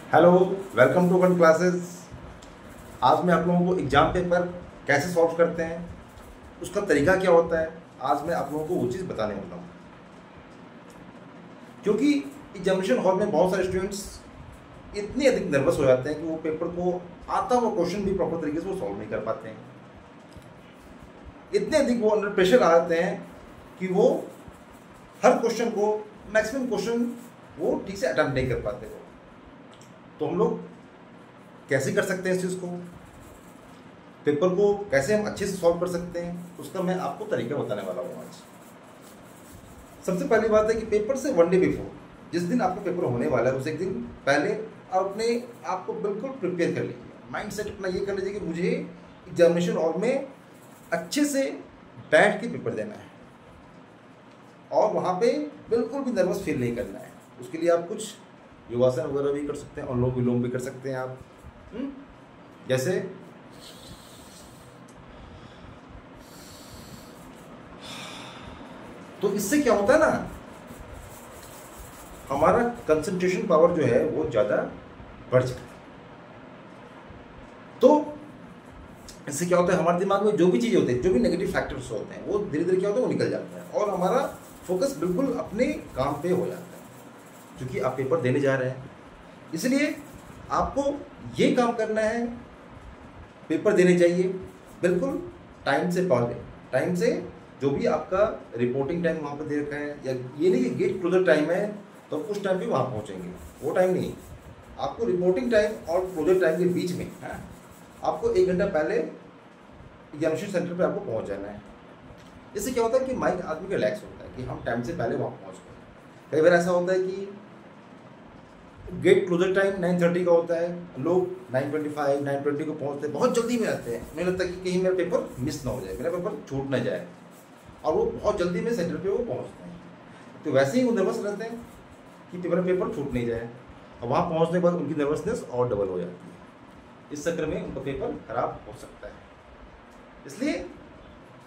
Hello, welcome to one classes. आज मैं आप लोगों को एग्जाम पेपर कैसे सॉल्व करते हैं, उसका तरीका क्या होता है, आज मैं आप लोगों को वो चीज़ बताने वाला हूँ। क्योंकि एग्जामिनेशन हॉल में बहुत सारे स्टूडेंट्स इतने अधिक नर्वस हो जाते हैं कि वो पेपर को आता हुआ क्वेश्चन भी प्रॉपर तरीके से वो सॉल्व नहीं कर पाते हैं। इतने अधिक वो अंडर प्रेशर आ जाते हैं कि वो हर क्वेश्चन को, मैक्सिमम क्वेश्चन वो ठीक से अटेम्प्ट नहीं कर पाते हो। तो हम लोग कैसे कर सकते हैं इस चीज़ को, पेपर को कैसे हम अच्छे से सॉल्व कर सकते हैं, उसका मैं आपको तरीका बताने वाला हूँ आज। सबसे पहली बात है कि पेपर से वन डे बिफोर, जिस दिन आपका पेपर होने वाला है उस एक दिन पहले अपने आप को बिल्कुल प्रिपेयर कर लीजिए। माइंड सेट अपना ये कर लीजिए कि मुझे एग्जामिनेशन हॉल में अच्छे से बैठ के पेपर देना है और वहाँ पे बिल्कुल भी नर्वस फील नहीं करना है। उसके लिए आप कुछ योगासन वगैरह भी कर सकते हैं, अनुलोम विलोम भी कर सकते हैं आप। जैसे तो इससे क्या होता है ना, हमारा कंसंट्रेशन पावर जो है वो ज़्यादा बढ़ जाता है। तो इससे क्या होता है, हमारे दिमाग में जो भी चीज़ें होती है, जो भी नेगेटिव फैक्टर्स होते हैं, वो धीरे धीरे क्या होता है वो निकल जाता है और हमारा फोकस बिल्कुल अपने काम पे हो जाता है, क्योंकि आप पेपर देने जा रहे हैं। इसलिए आपको ये काम करना है, पेपर देने जाइए बिल्कुल टाइम से पहले। टाइम से जो भी आपका रिपोर्टिंग टाइम वहाँ पर दे रखा है, या ये नहीं कि गेट क्लोजर टाइम है तो उस टाइम पे वहाँ पहुँचेंगे, वो टाइम नहीं। आपको रिपोर्टिंग टाइम और क्लोजर टाइम के बीच में आपको 1 घंटा पहले एग्जामिनेशन सेंटर पे आपको पहुँच जाना है। इससे क्या होता है कि माइंड आदमी का रिलैक्स होता है कि हम टाइम से पहले वहाँ पहुँच गए। कई बार ऐसा होता है कि गेट क्लोजर टाइम 9:30 का होता है, लोग 9:25, 9:20 को पहुँचते हैं, बहुत जल्दी में आते हैं। मुझे लगता है कि कहीं मेरा पेपर मिस ना हो जाए, मेरा पेपर छूट ना जाए, और वो बहुत जल्दी में सेंटर पे वो पहुँचते हैं। तो वैसे ही वो नर्वस रहते हैं कि पेपर छूट नहीं जाए, और वहाँ पहुँचने के बाद उनकी नर्वसनेस और डबल हो जाती है। इस चक्कर में उनका पेपर खराब हो सकता है। इसलिए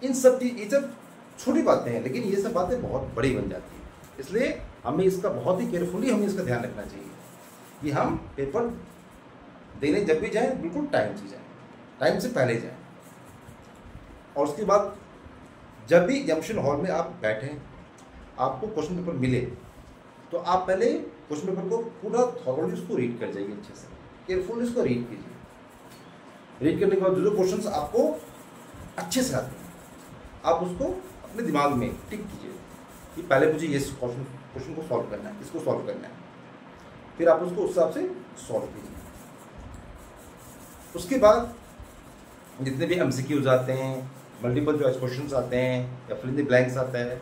ये सब छोटी बातें हैं, लेकिन ये सब बातें बहुत बड़ी बन जाती हैं। इसलिए हमें इसका बहुत ही केयरफुली हमें इसका ध्यान रखना चाहिए कि हम पेपर देने जब भी जाएं बिल्कुल टाइम से जाएं, टाइम से पहले जाएं। और उसके बाद जब भी एग्जामिनेशन हॉल में आप बैठें, आपको क्वेश्चन पेपर मिले, तो आप पहले क्वेश्चन पेपर को पूरा थॉरली उसको रीड कर जाइए, अच्छे से केयरफुली उसको रीड कीजिए। रीड करने के बाद जो क्वेश्चंस आपको अच्छे से आते हैं, आप उसको अपने दिमाग में टिक कीजिए कि पहले मुझे ये क्वेश्चन को सॉल्व करना है, इसको सॉल्व करना है। फिर आप उसको उस हिसाब से सॉल्व कीजिए। उसके बाद जितने भी एमसीक्यूज आते हैं, मल्टीपल चॉइस क्वेश्चंस आते हैं, या फिल इन द ब्लैंक्स आता है,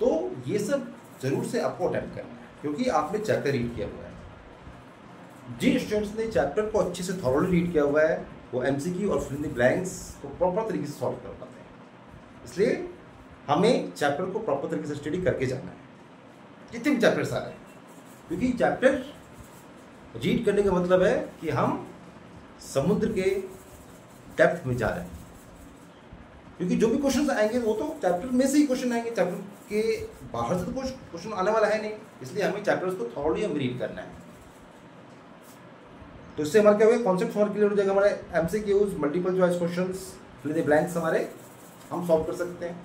तो ये सब जरूर से आपको अटेम्प्ट करना है, क्योंकि आपने चैप्टर रीड किया हुआ है। जिन स्टूडेंट्स ने चैप्टर को अच्छे से थॉरली रीड किया हुआ है, वो एमसीक्यू और फिल इन द ब्लैंक्स को प्रॉपर तरीके से सॉल्व कर पाते हैं। इसलिए हमें चैप्टर को प्रॉपर तरीके से स्टडी करके जाना है, जितने भी चैप्टर्स आ रहे हैं। क्योंकि चैप्टर रीड करने का मतलब है कि हम समुद्र के डेप्थ में जा रहे हैं। क्योंकि जो भी क्वेश्चन आएंगे वो तो चैप्टर में से ही क्वेश्चन आएंगे, चैप्टर के बाहर से तो कुछ क्वेश्चन आने वाला है नहीं। इसलिए हमें चैप्टर्स को थॉरली हम रीड करना है। तो इससे हमारा क्या होगा, कॉन्सेप्ट हमारे क्लियर हो जाएगा। हमारे MCQs, multiple choice questions, fill in the blanks हमारे हम सॉल्व कर सकते हैं।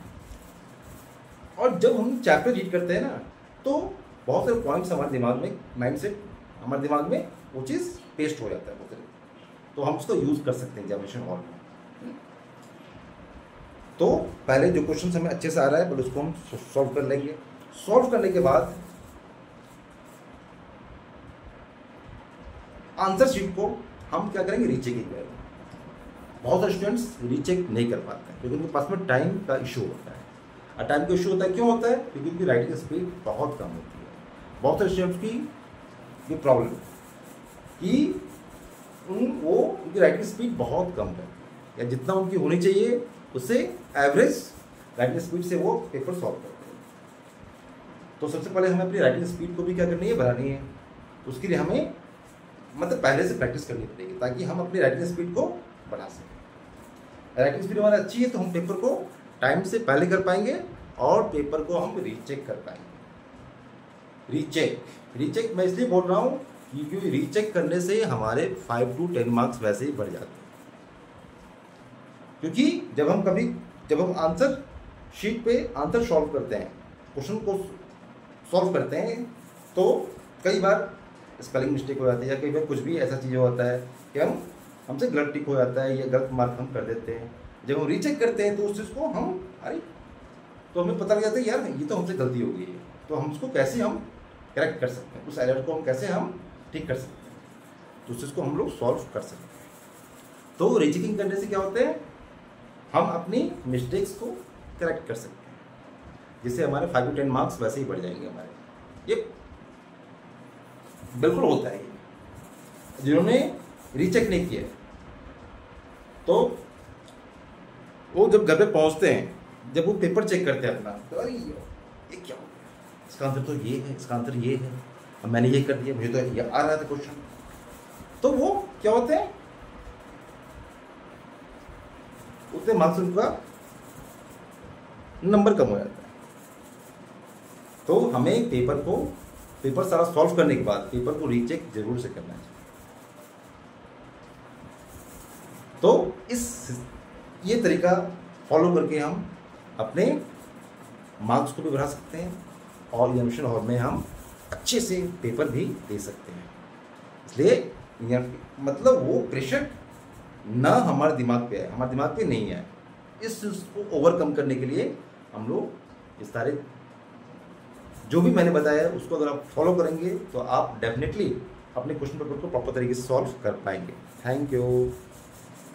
और जब हम चैप्टर रीड करते हैं ना, तो बहुत सारे पॉइंट्स हमारे दिमाग में, माइंड सेट हमारे दिमाग में वो चीज़ पेस्ट हो जाता है बहुत सारे, तो हम उसको यूज़ कर सकते हैं एग्जामिनेशन हॉल में। तो पहले जो क्वेश्चन हमें अच्छे से आ रहा है बट उसको हम सॉल्व कर लेंगे। सॉल्व करने के बाद आंसर शीट को हम क्या करेंगे, रीचेकिंग करेंगे। बहुत सारे स्टूडेंट्स रीचेक नहीं कर पाते हैं क्योंकि उनके पास में टाइम का इशू होता है। और टाइम का इशू होता है, क्यों होता है? क्योंकि उनकी राइटिंग स्पीड बहुत कम होती है। बहुत सारे स्टूडेंट्स की ये प्रॉब्लम कि उनकी राइटिंग स्पीड बहुत कम है, या जितना उनकी होनी चाहिए उससे एवरेज राइटिंग स्पीड से वो पेपर सॉल्व करते हैं। तो सबसे पहले हमें अपनी राइटिंग स्पीड को भी क्या करनी है, बढ़ानी है। उसके लिए हमें मतलब पहले से प्रैक्टिस करनी पड़ेगी, ताकि हम अपनी राइटिंग स्पीड को बढ़ा सकें। राइटिंग स्पीड हमारी अच्छी है तो हम पेपर को टाइम से पहले कर पाएंगे और पेपर को हम रीचेक कर पाएंगे। रीचेक मैं इसलिए बोल रहा हूँ क्योंकि रीचेक करने से हमारे 5 to 10 मार्क्स वैसे ही बढ़ जाते हैं। क्योंकि जब हम आंसर शीट पे आंसर सॉल्व करते हैं, क्वेश्चन को सॉल्व करते हैं, तो कई बार स्पेलिंग मिस्टेक हो जाती है, या कई बार कुछ भी ऐसा चीज़ होता है कि हमसे गलत टिक हो जाता है या गलत मार्क हम कर देते हैं। जब हम रीचेक करते हैं तो उस चीज़ को तो हमें पता लग जाता है यार ये तो हमसे गलती हो गई है, तो हम उसको कैसे हम करेक्ट कर सकते हैं, उस एरर को हम कैसे हम ठीक कर सकते हैं, तो उस चीज़ को हम लोग सॉल्व कर सकते हैं। तो रीचेकिंग करने से क्या होता है, हम अपनी मिस्टेक्स को करेक्ट कर सकते हैं, जिससे हमारे 5 to 10 मार्क्स वैसे ही बढ़ जाएंगे हमारे। ये बिल्कुल होता है। जिन्होंने रीचेक नहीं किया तो वो जब घर पे पहुंचते हैं, जब वो पेपर चेक करते हैं अपना, तो अरे ये क्या हो गया, इसका आंसर तो ये है, इसका आंसर ये है, अब मैंने ये कर दिया, मुझे तो ये आ रहा था क्वेश्चन। तो वो क्या होते हैं, उतने मार्क्स उनका नंबर कम हो जाता है। तो हमें पेपर सारा सॉल्व करने के बाद पेपर को रीचेक जरूर से करना चाहिए। तो ये तरीका फॉलो करके हम अपने मार्क्स को भी बढ़ा सकते हैं और एग्जामिनेशन हॉल में हम अच्छे से पेपर भी दे सकते हैं। इसलिए मतलब वो प्रेशर ना हमारे दिमाग पे है, हमारे दिमाग पे नहीं है। इस चीज़ को ओवरकम करने के लिए हम लोग इस सारे जो भी मैंने बताया उसको अगर आप फॉलो करेंगे तो आप डेफिनेटली अपने क्वेश्चन पेपर को प्रॉपर तरीके से सॉल्व कर पाएंगे। Thank you.